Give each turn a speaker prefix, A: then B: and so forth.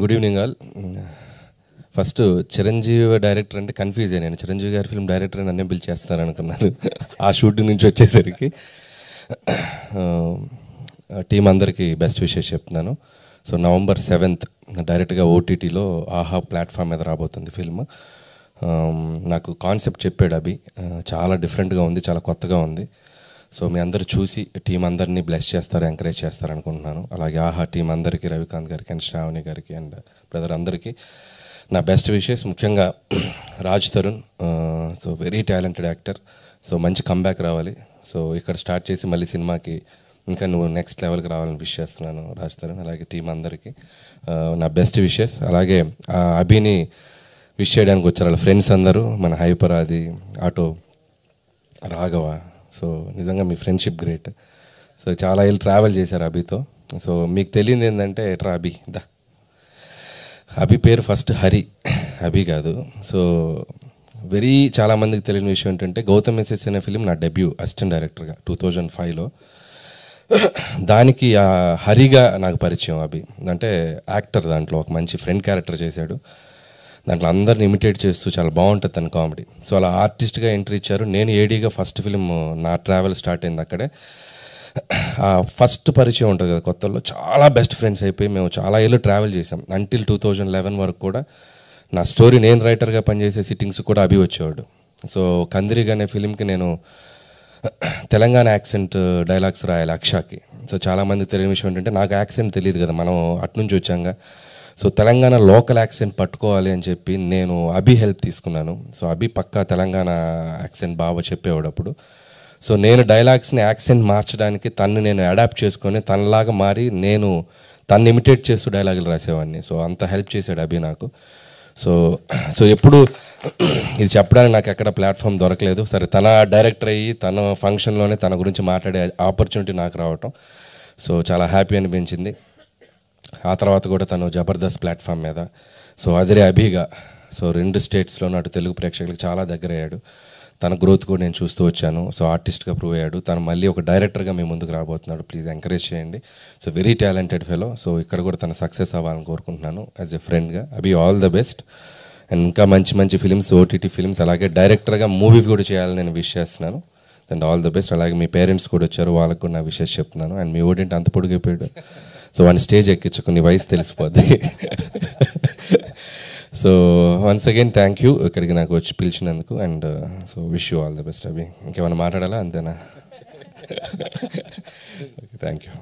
A: Good evening all. First Chiranjeevi director అంటే confuse అయ్యాను. నేను చిరంజీవి గారి ఫిల్మ్ డైరెక్టర్ అని నన్నే పిలిచేస్తున్నారు అనుకున్నాను. ఆ షూటింగ్ నుంచి వచ్చేసరికి టీం అందరికీ బెస్ట్ విషెస్ చెప్తున్నాను. సో November 7th డైరెక్ట్గా ఓటీటీలో ఆహా ప్లాట్ఫామ్ మీద రాబోతుంది ఫిల్మ్. నాకు కాన్సెప్ట్ చెప్పాడు అభి, చాలా డిఫరెంట్గా ఉంది, చాలా కొత్తగా ఉంది. సో మీ అందరూ చూసి టీం అందరినీ బ్లెస్ చేస్తారు, ఎంకరేజ్ చేస్తారు అనుకుంటున్నాను. అలాగే ఆహా టీం అందరికీ, రవికాంత్ గారికి అండ్ శ్రావణి గారికి అండ్ బ్రదర్ అందరికీ నా బెస్ట్ విషెస్. ముఖ్యంగా Raj Tarun, so very talented actor. So మంచి కంబ్యాక్ రావాలి. సో ఇక్కడ స్టార్ట్ చేసి మళ్ళీ సినిమాకి ఇంకా నువ్వు నెక్స్ట్ లెవెల్కి రావాలని విష్ చేస్తున్నాను రాజ్ తరుణ్. అలాగే టీం అందరికీ నా బెస్ట్ విషెస్. అలాగే అభిని విష్ చేయడానికి వచ్చారు వాళ్ళ ఫ్రెండ్స్ అందరూ, మన హైపరాది, ఆటో, రాఘవ. సో నిజంగా మీ ఫ్రెండ్షిప్ గ్రేట్. సో చాలా ఏళ్ళు ట్రావెల్ చేశారు అభితో. సో మీకు తెలియదు ఏంటంటే ఎట్రా అభి దా, అభి పేరు ఫస్ట్ హరి, అభి కాదు. సో వెరీ చాలామందికి తెలియని విషయం ఏంటంటే గౌతమ్ ఎస్ఎస్ అనే ఫిలిం నా డెబ్యూ అసిస్టెంట్ డైరెక్టర్గా 2005లో. దానికి హరిగా నాకు పరిచయం అభి. అంటే యాక్టర్, దాంట్లో ఒక మంచి ఫ్రెండ్ క్యారెక్టర్ చేశాడు. దాంట్లో అందరిని ఇమిటేట్ చేస్తూ చాలా బాగుంటుంది తన కామెడీ. సో అలా ఆర్టిస్ట్గా ఎంట్రీ ఇచ్చారు. నేను ఏడీగా ఫస్ట్ ఫిలిం నా ట్రావెల్ స్టార్ట్ అయింది అక్కడే. ఫస్ట్ పరిచయం ఉంటుంది కదా కొత్తలో, చాలా బెస్ట్ ఫ్రెండ్స్ అయిపోయి మేము చాలా ఏళ్ళు ట్రావెల్ చేసాం. అంటిల్ 2011 వరకు కూడా నా స్టోరీ నేను రైటర్గా పనిచేసే సిట్టింగ్స్ కూడా అభి వచ్చేవాడు. సో కందిరిగా అనే ఫిలింకి నేను తెలంగాణ యాక్సెంట్ డైలాగ్స్ రాయాలి అక్షాకి. సో చాలామంది తెలియని విషయం ఏంటంటే నాకు యాక్సెంట్ తెలియదు కదా, మనం అటునుంచి వచ్చాక. సో తెలంగాణ లోకల్ యాక్సెంట్ పట్టుకోవాలి అని చెప్పి నేను అభి హెల్ప్ తీసుకున్నాను. సో అభి పక్కా తెలంగాణ యాక్సెంట్ బాగా చెప్పేవాడు అప్పుడు. సో నేను డైలాగ్స్ని యాక్సెంట్ మార్చడానికి తన్ని నేను అడాప్ట్ చేసుకొని తనలాగా మారి నేను తన్ని ఇమిటేట్ చేస్తూ డైలాగులు రాసేవాడిని. సో అంత హెల్ప్ చేశాడు అభి నాకు. సో ఎప్పుడు ఇది చెప్పడానికి నాకు ఎక్కడ ప్లాట్ఫామ్ దొరకలేదు. సరే తన డైరెక్టర్ అయ్యి తన ఫంక్షన్లోనే తన గురించి మాట్లాడే ఆపర్చునిటీ నాకు రావటం సో చాలా హ్యాపీ అనిపించింది. ఆ తర్వాత కూడా తను జబర్దస్త్ ప్లాట్ఫామ్ మీద సో అదిరే అభిగా సో 2 స్టేట్స్లోనూ అటు తెలుగు ప్రేక్షకులకు చాలా దగ్గర అయ్యాడు. తన గ్రోత్ కూడా నేను చూస్తూ వచ్చాను. సో ఆర్టిస్ట్గా ప్రూవ్ అయ్యాడు. తను మళ్ళీ ఒక డైరెక్టర్గా మీ ముందుకు రాబోతున్నాడు. ప్లీజ్ ఎంకరేజ్ చేయండి. So very talented fellow. So ఇక్కడ కూడా తన సక్సెస్ అవ్వాలని కోరుకుంటున్నాను యాజ్ ఎ ఫ్రెండ్గా. అభి ఆల్ ద బెస్ట్. అండ్ ఇంకా మంచి మంచి ఫిలిమ్స్, ఓటీటీ ఫిలిమ్స్, అలాగే డైరెక్టర్గా మూవీ కూడా చేయాలని నేను విష్ చేస్తున్నాను. And all the best. అలాగే మీ పేరెంట్స్ కూడా వచ్చారు, వాళ్ళకు కూడా నా విషెస్ చెప్తున్నాను. అండ్ మీ ఓడింటి అంత పొడిగిపోయాడు. సో వన్ స్టేజ్ ఎక్కించుకుని వయసు తెలిసిపోద్ది. So once again thank you ఇక్కడికి నాకు వచ్చి పిలిచినందుకు. And so wish you all the best Abhi. ఇంకేమైనా మాట్లాడాలా? అంతేనా? Thank you.